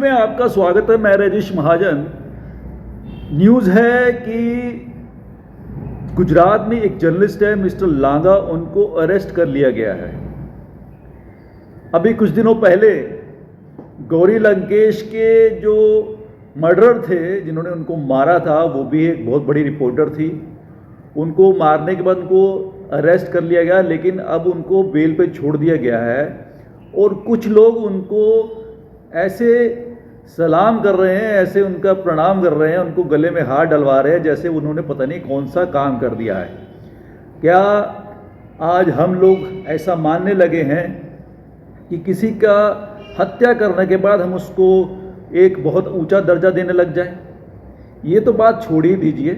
में आपका स्वागत है। मैं राजेश महाजन। न्यूज़ है कि गुजरात में एक जर्नलिस्ट है मिस्टर लांगा, उनको अरेस्ट कर लिया गया है। अभी कुछ दिनों पहले गौरी लंकेश के जो मर्डरर थे, जिन्होंने उनको मारा था, वो भी एक बहुत बड़ी रिपोर्टर थी। उनको मारने के बाद उनको अरेस्ट कर लिया गया, लेकिन अब उनको बेल पे छोड़ दिया गया है। और कुछ लोग उनको ऐसे सलाम कर रहे हैं, ऐसे उनका प्रणाम कर रहे हैं, उनको गले में हाथ डलवा रहे हैं जैसे उन्होंने पता नहीं कौन सा काम कर दिया है। क्या आज हम लोग ऐसा मानने लगे हैं कि किसी का हत्या करने के बाद हम उसको एक बहुत ऊंचा दर्जा देने लग जाएं? ये तो बात छोड़ ही दीजिए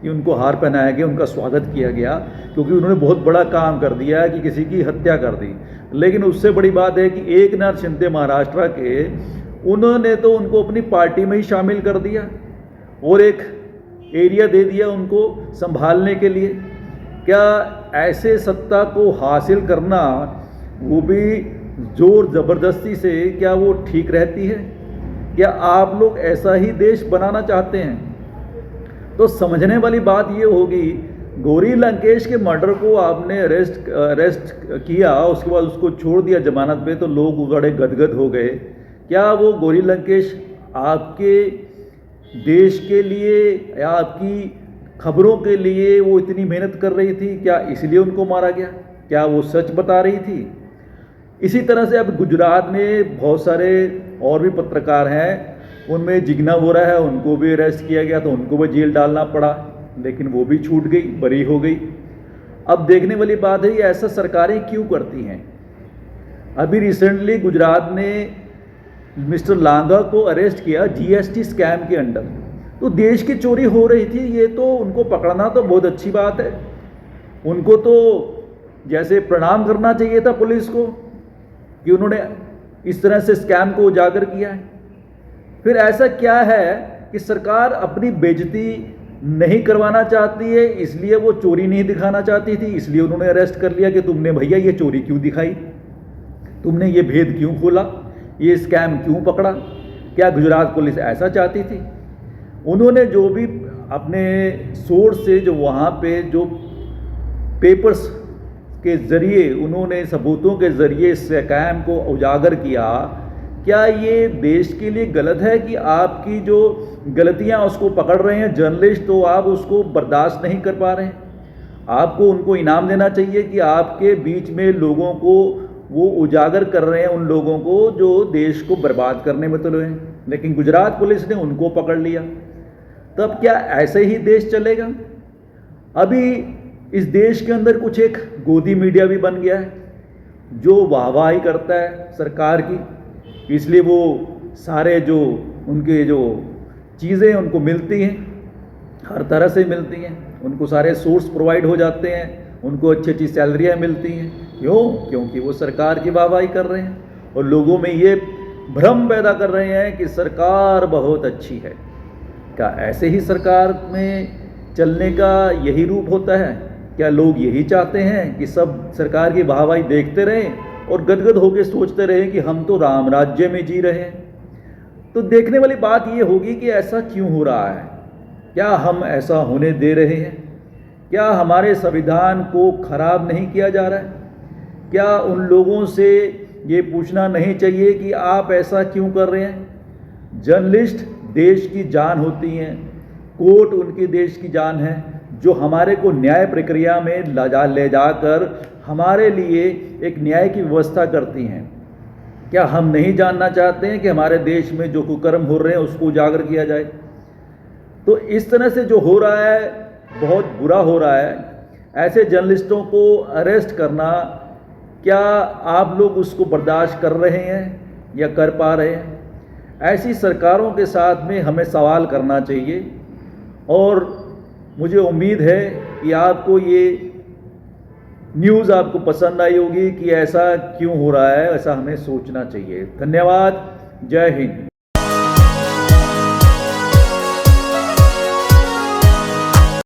कि उनको हार पहनाया गया, उनका स्वागत किया गया, क्योंकि उन्होंने बहुत बड़ा काम कर दिया है कि किसी की हत्या कर दी। लेकिन उससे बड़ी बात है कि एकनाथ शिंदे महाराष्ट्र के, उन्होंने तो उनको अपनी पार्टी में ही शामिल कर दिया और एक एरिया दे दिया उनको संभालने के लिए। क्या ऐसे सत्ता को हासिल करना, वो भी जोर ज़बरदस्ती से, क्या वो ठीक रहती है? क्या आप लोग ऐसा ही देश बनाना चाहते हैं? तो समझने वाली बात ये होगी, गौरी लंकेश के मर्डर को आपने अरेस्ट किया, उसके बाद उसको छोड़ दिया जमानत पे, तो लोग बड़े गदगद हो गए। क्या वो गौरी लंकेश आपके देश के लिए या आपकी खबरों के लिए वो इतनी मेहनत कर रही थी? क्या इसलिए उनको मारा गया? क्या वो सच बता रही थी? इसी तरह से अब गुजरात में बहुत सारे और भी पत्रकार हैं, उनमें जिग्ना वोरा है, उनको भी अरेस्ट किया गया, तो उनको भी जेल डालना पड़ा, लेकिन वो भी छूट गई, बरी हो गई। अब देखने वाली बात है, ये ऐसा सरकारें क्यों करती हैं? अभी रिसेंटली गुजरात ने मिस्टर लांगा को अरेस्ट किया जीएसटी स्कैम के अंडर। तो देश की चोरी हो रही थी, ये तो उनको पकड़ना तो बहुत अच्छी बात है। उनको तो जैसे प्रणाम करना चाहिए था पुलिस को कि उन्होंने इस तरह से स्कैम को उजागर किया है। फिर ऐसा क्या है कि सरकार अपनी बेइज्जती नहीं करवाना चाहती है, इसलिए वो चोरी नहीं दिखाना चाहती थी, इसलिए उन्होंने अरेस्ट कर लिया कि तुमने भैया ये चोरी क्यों दिखाई, तुमने ये भेद क्यों खोला, ये स्कैम क्यों पकड़ा? क्या गुजरात पुलिस ऐसा चाहती थी? उन्होंने जो भी अपने सोर्स से, जो वहाँ पे जो पेपर्स के ज़रिए, उन्होंने सबूतों के ज़रिए स्कैम को उजागर किया, क्या ये देश के लिए गलत है कि आपकी जो गलतियां उसको पकड़ रहे हैं जर्नलिस्ट, तो आप उसको बर्दाश्त नहीं कर पा रहे हैं? आपको उनको इनाम देना चाहिए कि आपके बीच में लोगों को वो उजागर कर रहे हैं, उन लोगों को जो देश को बर्बाद करने में तुले हैं। लेकिन गुजरात पुलिस ने उनको पकड़ लिया। तब क्या ऐसे ही देश चलेगा? अभी इस देश के अंदर कुछ एक गोदी मीडिया भी बन गया है, जो वाहवाही करता है सरकार की, इसलिए वो सारे जो उनके जो चीज़ें उनको मिलती हैं, हर तरह से मिलती हैं, उनको सारे सोर्स प्रोवाइड हो जाते हैं, उनको अच्छी अच्छी सैलरियाँ मिलती हैं। क्यों? क्योंकि वो सरकार की वाहवाही कर रहे हैं और लोगों में ये भ्रम पैदा कर रहे हैं कि सरकार बहुत अच्छी है। क्या ऐसे ही सरकार में चलने का यही रूप होता है? क्या लोग यही चाहते हैं कि सब सरकार की वाहवाही देखते रहें और गदगद होकर सोचते रहे कि हम तो राम राज्य में जी रहे हैं? तो देखने वाली बात ये होगी कि ऐसा क्यों हो रहा है? क्या हम ऐसा होने दे रहे हैं? क्या हमारे संविधान को खराब नहीं किया जा रहा है? क्या उन लोगों से ये पूछना नहीं चाहिए कि आप ऐसा क्यों कर रहे हैं? जर्नलिस्ट देश की जान होती हैं, कोर्ट उनकी देश की जान है, जो हमारे को न्याय प्रक्रिया में ले जाकर हमारे लिए एक न्याय की व्यवस्था करती हैं। क्या हम नहीं जानना चाहते हैं कि हमारे देश में जो कुकर्म हो रहे हैं उसको उजागर किया जाए? तो इस तरह से जो हो रहा है, बहुत बुरा हो रहा है। ऐसे जर्नलिस्टों को अरेस्ट करना, क्या आप लोग उसको बर्दाश्त कर रहे हैं या कर पा रहे हैं? ऐसी सरकारों के साथ में हमें सवाल करना चाहिए। और मुझे उम्मीद है कि आपको ये न्यूज़ आपको पसंद आई होगी कि ऐसा क्यों हो रहा है, ऐसा हमें सोचना चाहिए। धन्यवाद। जय हिंद।